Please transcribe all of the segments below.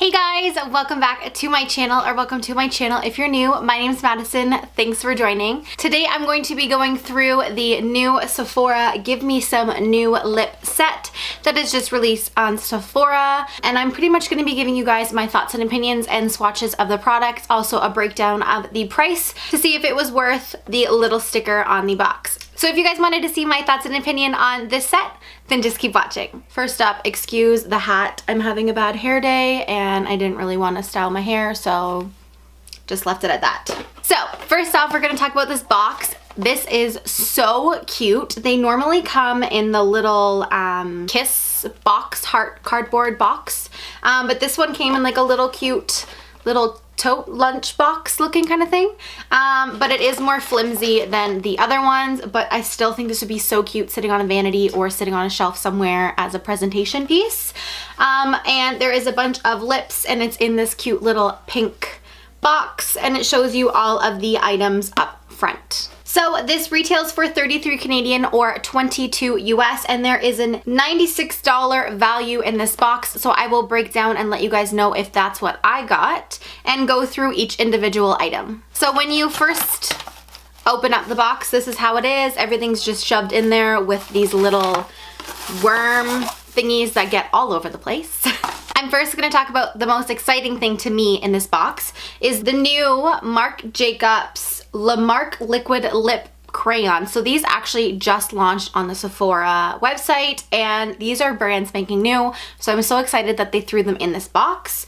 Hey guys, welcome back to my channel, or welcome to my channel if you're new. My name's Madison. Thanks for joining. Today I'm going to be going through the new Sephora Give Me Some New Lip set that is just released on Sephora, and I'm pretty much going to be giving you guys my thoughts and opinions and swatches of the products, also a breakdown of the price to see if it was worth the little sticker on the box. So if you guys wanted to see my thoughts and opinion on this set, then just keep watching. First up, excuse the hat. I'm having a bad hair day and I didn't really want to style my hair, so just left it at that. So first off, we're going to talk about this box. This is so cute. They normally come in the little kiss box, heart cardboard box, but this one came in like a little cute little tote lunch box looking kind of thing, but it is more flimsy than the other ones, but I still think this would be so cute sitting on a vanity or sitting on a shelf somewhere as a presentation piece. And there is a bunch of lips and it's in this cute little pink box, and it shows you all of the items up front. So this retails for 33 Canadian or 22 US, and there is a $96 value in this box, so I will break down and let you guys know if that's what I got and go through each individual item. So when you first open up the box, this is how it is. Everything's just shoved in there with these little worm thingies that get all over the place. I'm first going to talk about the most exciting thing to me in this box is the new Marc Jacobs La Marque Liquid Lip Crayon. So these actually just launched on the Sephora website, and these are brand spanking new. So I'm so excited that they threw them in this box.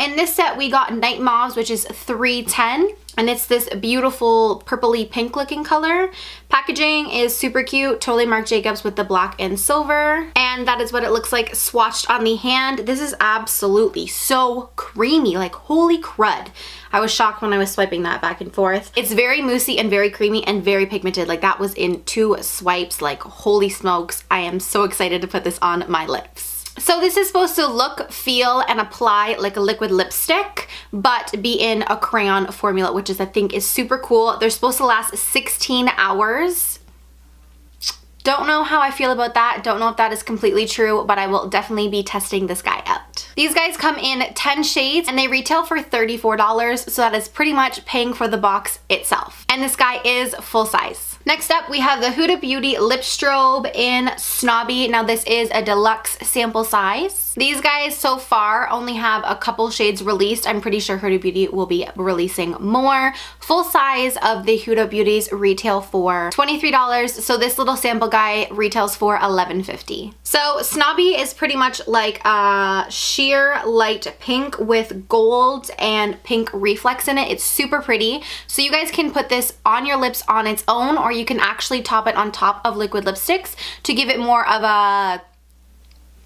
In this set we got Night Mauves, which is $3.10, and it's this beautiful purpley pink looking color. Packaging is super cute, totally Marc Jacobs with the black and silver, and that is what it looks like swatched on the hand. This is absolutely so creamy, like holy crud. I was shocked when I was swiping that back and forth. It's very moussey and very creamy and very pigmented. Like that was in 2 swipes, like holy smokes. I am so excited to put this on my lips. So this is supposed to look, feel, and apply like a liquid lipstick, but be in a crayon formula, which is, I think, is super cool. They're supposed to last 16 hours. Don't know how I feel about that. Don't know if that is completely true, but I will definitely be testing this guy out. These guys come in 10 shades and they retail for $34, so that is pretty much paying for the box itself. And this guy is full size. Next up, we have the Huda Beauty Lip Strobe in Snobby. Now this is a deluxe sample size. These guys so far only have a couple shades released. I'm pretty sure Huda Beauty will be releasing more. Full size of the Huda Beauties retail for $23, so this little sample guy retails for $11.50. So Snobby is pretty much like a sheer light pink with gold and pink reflex in it. It's super pretty. So you guys can put this on your lips on its own, or you can actually top it on top of liquid lipsticks to give it more of a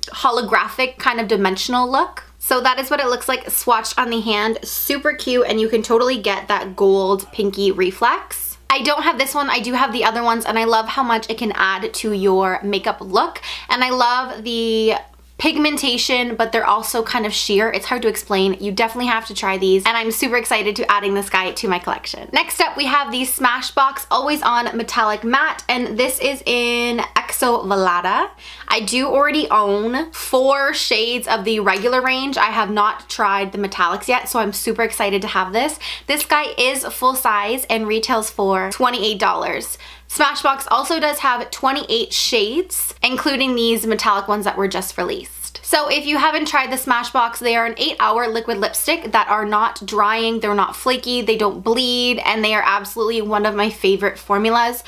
holographic kind of dimensional look. So that is what it looks like swatched on the hand. Super cute, and you can totally get that gold pinky reflex. I don't have this one, I do have the other ones, and I love how much it can add to your makeup look, and I love the pigmentation, but they're also kind of sheer. It's hard to explain. You definitely have to try these, and I'm super excited to adding this guy to my collection. Next up, we have the Smashbox Always On Metallic Matte, and this is in Exo Velada. I do already own 4 shades of the regular range. I have not tried the metallics yet, so I'm super excited to have this. This guy is full size and retails for $28. Smashbox also does have 28 shades, including these metallic ones that were just released. So if you haven't tried the Smashbox, they are an 8-hour liquid lipstick that are not drying, they're not flaky, they don't bleed, and they are absolutely one of my favorite formulas.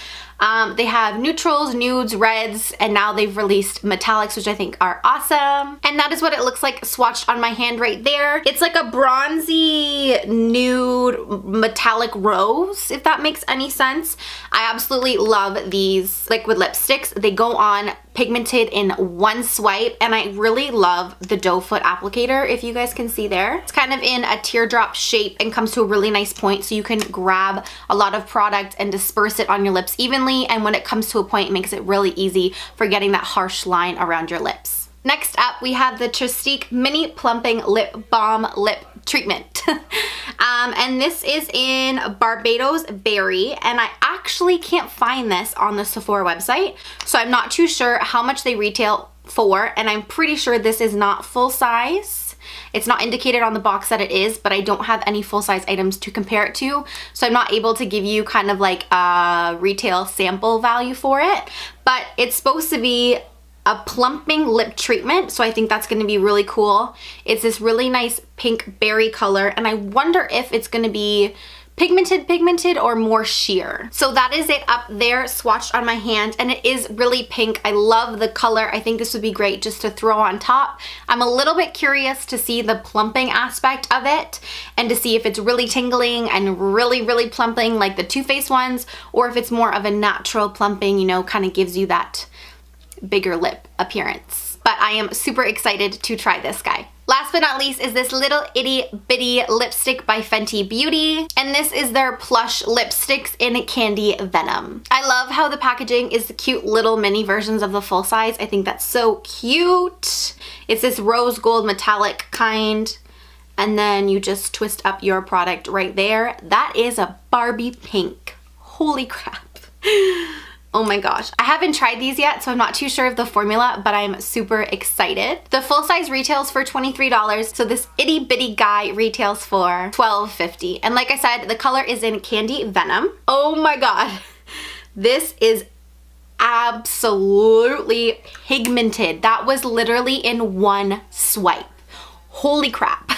They have neutrals, nudes, reds, and now they've released metallics, which I think are awesome. And that is what it looks like swatched on my hand right there. It's like a bronzy nude metallic rose, if that makes any sense. I absolutely love these liquid lipsticks. They go on pigmented in 1 swipe, and I really love the doe foot applicator, if you guys can see there. It's kind of in a teardrop shape and comes to a really nice point, so you can grab a lot of product and disperse it on your lips evenly, and when it comes to a point, it makes it really easy for getting that harsh line around your lips. Next up, we have the Trestique Mini Plumping Lip Balm Lip Treatment. And this is in Barbados Berry, and I actually can't find this on the Sephora website, so I'm not too sure how much they retail for, and I'm pretty sure this is not full size. It's not indicated on the box that it is, but I don't have any full-size items to compare it to, so I'm not able to give you kind of like a retail sample value for it. But it's supposed to be a plumping lip treatment, so I think that's going to be really cool. It's this really nice pink berry color, and I wonder if it's going to be pigmented or more sheer. So that is it up there swatched on my hand, and it is really pink. I love the color. I think this would be great just to throw on top. I'm a little bit curious to see the plumping aspect of it and to see if it's really tingling and really plumping like the Too Faced ones, or if it's more of a natural plumping, you know, kind of gives you that bigger lip appearance. But I am super excited to try this guy. Last but not least is this little itty bitty lipstick by Fenty Beauty, and this is their plush lipsticks in Candy Venom. I love how the packaging is the cute little mini versions of the full size. I think that's so cute. It's this rose gold metallic kind, and then you just twist up your product right there. That is a Barbie pink. Holy crap. Oh my gosh. I haven't tried these yet, so I'm not too sure of the formula, but I'm super excited. The full size retails for $23, so this itty bitty guy retails for $12.50. And like I said, the color is in Candy Venom. Oh my god. This is absolutely pigmented. That was literally in one swipe. Holy crap.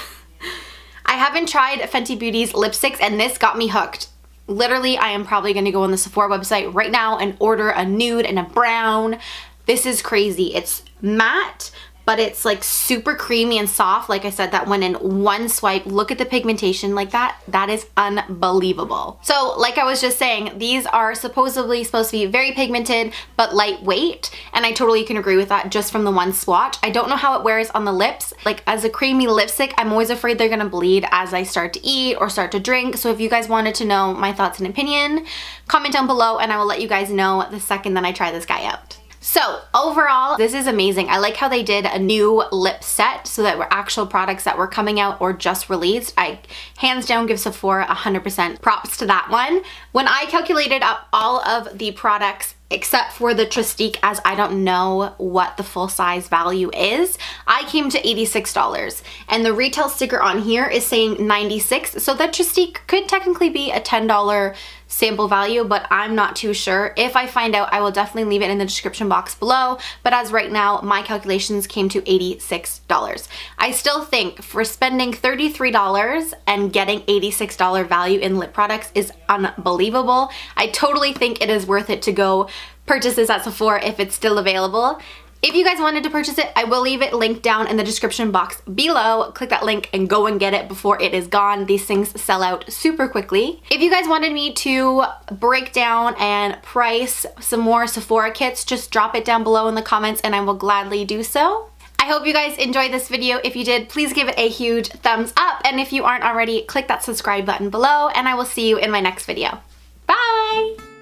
I haven't tried Fenty Beauty's lipsticks, and this got me hooked. Literally, I am probably going to go on the Sephora website right now and order a nude and a brown. This is crazy. It's matte, but it's like super creamy and soft. Like I said, that went in one swipe. Look at the pigmentation like that. That is unbelievable. So like I was just saying, these are supposedly supposed to be very pigmented, but lightweight. And I totally can agree with that just from the one swatch. I don't know how it wears on the lips. Like as a creamy lipstick, I'm always afraid they're gonna bleed as I start to eat or start to drink. So if you guys wanted to know my thoughts and opinion, comment down below and I will let you guys know the second that I try this guy out. So overall, this is amazing. I like how they did a new lip set so that were actual products that were coming out or just released. I hands down give Sephora 100% props to that one. When I calculated up all of the products except for the Tristique, as I don't know what the full size value is, I came to $86. And the retail sticker on here is saying $96. So that Tristique could technically be a $10 sample value, but I'm not too sure. If I find out, I will definitely leave it in the description box below. But as right now, my calculations came to $86. I still think for spending $33 and getting $86 value in lip products is unbelievable. I totally think it is worth it to go purchase this at Sephora if it's still available. If you guys wanted to purchase it, I will leave it linked down in the description box below. Click that link and go and get it before it is gone. These things sell out super quickly. If you guys wanted me to break down and price some more Sephora kits, just drop it down below in the comments and I will gladly do so. I hope you guys enjoyed this video. If you did, please give it a huge thumbs up. And if you aren't already, click that subscribe button below and I will see you in my next video. Bye!